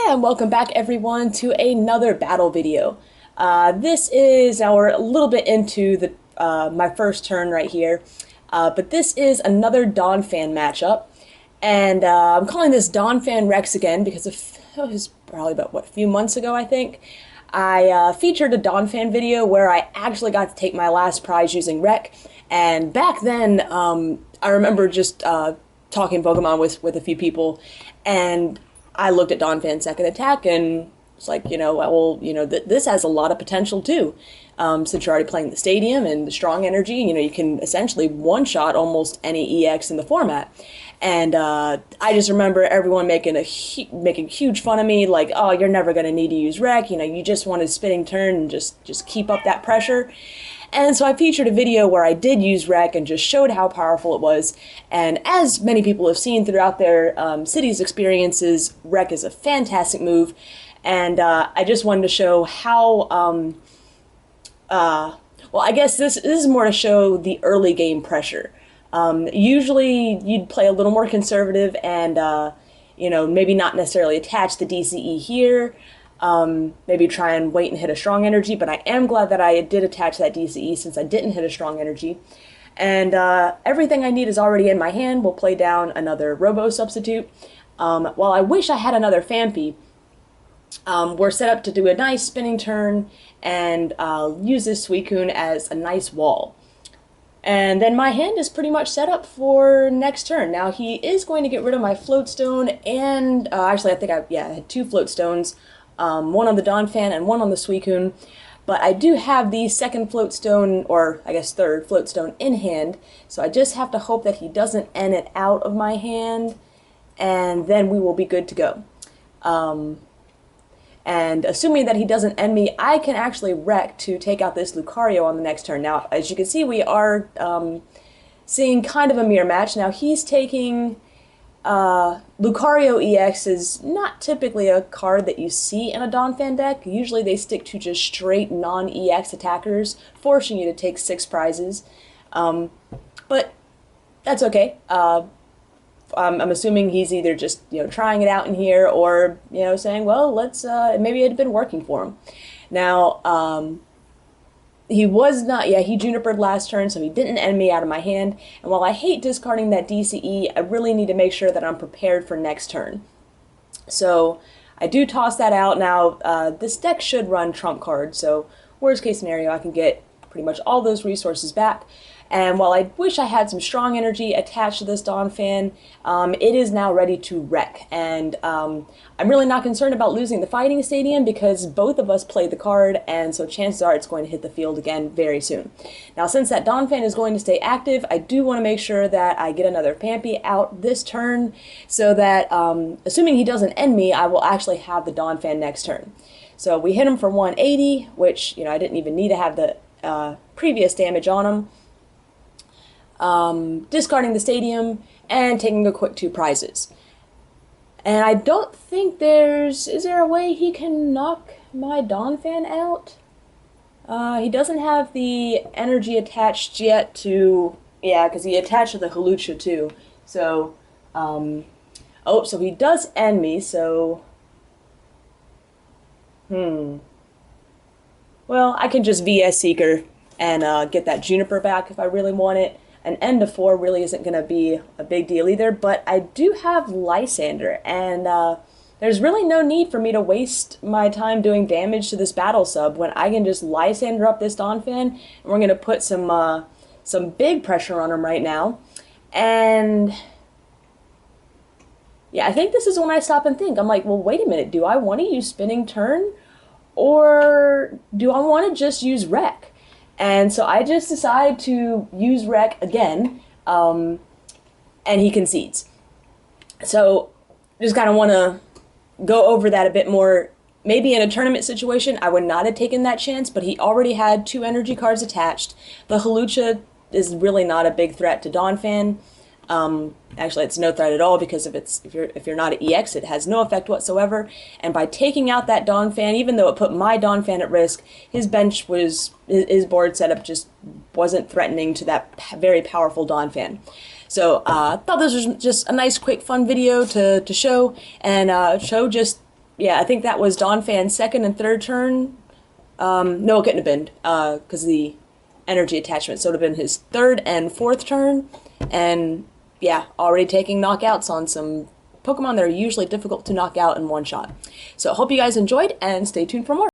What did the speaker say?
And welcome back everyone to another battle video. This is now we're a little bit into the my first turn right here, but this is another Donphan matchup, and I'm calling this Donphan WRECKS again because it was probably about a few months ago I think. I featured a Donphan video where I actually got to take my last prize using WRECK, and back then I remember just talking Pokemon with a few people, and I looked at Donphan's second attack and it's like, this has a lot of potential too. Since you're already playing the stadium and the strong energy, you can essentially one-shot almost any EX in the format. And I just remember everyone making huge fun of me, like, oh, you're never going to need to use WRECK, you just want a spinning turn and just keep up that pressure. And so I featured a video where I did use WRECK and just showed how powerful it was. And as many people have seen throughout their cities experiences, WRECK is a fantastic move. And I just wanted to show how, well, I guess this is more to show the early game pressure. Usually you'd play a little more conservative and, maybe not necessarily attach the DCE here. Maybe try and wait and hit a strong energy, but I am glad that I did attach that DCE since I didn't hit a strong energy. And everything I need is already in my hand. We'll play down another Robo substitute. While I wish I had another Phanpy, we're set up to do a nice spinning turn and use this Suicune as a nice wall. And then my hand is pretty much set up for next turn. Now he is going to get rid of my Float Stone and, actually I think I had two Float Stones. One on the Donphan and one on the Suicune, but I do have the second Float Stone, or I guess third Float Stone in hand, so I just have to hope that he doesn't end it out of my hand, and then we will be good to go. And assuming that he doesn't end me, I can actually WRECK to take out this Lucario on the next turn. Now, as you can see, we are seeing kind of a mirror match. Now, he's taking... Lucario EX is not typically a card that you see in a Donphan deck. Usually they stick to just straight non-EX attackers, forcing you to take 6 prizes. But that's okay. I'm assuming he's either just trying it out in here or saying, well, let's maybe it had been working for him. Now he was not, he Junipered last turn, so he didn't end me out of my hand. And while I hate discarding that DCE, I really need to make sure that I'm prepared for next turn. So I do toss that out. Now, this deck should run trump cards, so worst case scenario, I can get pretty much all those resources back. And while I wish I had some strong energy attached to this Donphan, it is now ready to WRECK. And I'm really not concerned about losing the fighting stadium because both of us played the card, and so chances are it's going to hit the field again very soon. Now, since that Donphan is going to stay active, I do want to make sure that I get another Phanpy out this turn so that, assuming he doesn't end me, I will actually have the Donphan next turn. So we hit him for 180, which, I didn't even need to have the previous damage on him. Discarding the stadium and taking a quick 2 prizes. And I don't think is there a way he can knock my Donphan out? He doesn't have the energy attached yet to, because he attached to the Hawlucha too. So, oh, so he does end me, so, well, I can just VS Seeker and get that Juniper back if I really want it. An end of 4 really isn't going to be a big deal either, but I do have Lysander, and there's really no need for me to waste my time doing damage to this battle sub when I can just Lysander up this Donphan, and we're going to put some big pressure on him right now. And I think this is when I stop and think. I'm like, well, wait a minute, do I want to use Spinning Turn, or do I want to just use WRECK? And so I just decide to use WRECK again, and he concedes. So just kind of want to go over that a bit more. Maybe in a tournament situation, I would not have taken that chance, but he already had 2 energy cards attached. The Hawlucha is really not a big threat to Donphan. Actually, it's no threat at all because if you're not an EX, it has no effect whatsoever. And by taking out that Donphan, even though it put my Donphan at risk, his board setup just wasn't threatening to that very powerful Donphan. So I thought this was just a nice, quick, fun video to show, and show just yeah, I think that was Donphan's second and third turn. No, it couldn't have been, because the energy attachment. So it would have been his third and fourth turn. And yeah, already taking knockouts on some Pokemon that are usually difficult to knock out in one shot. So I hope you guys enjoyed, and stay tuned for more.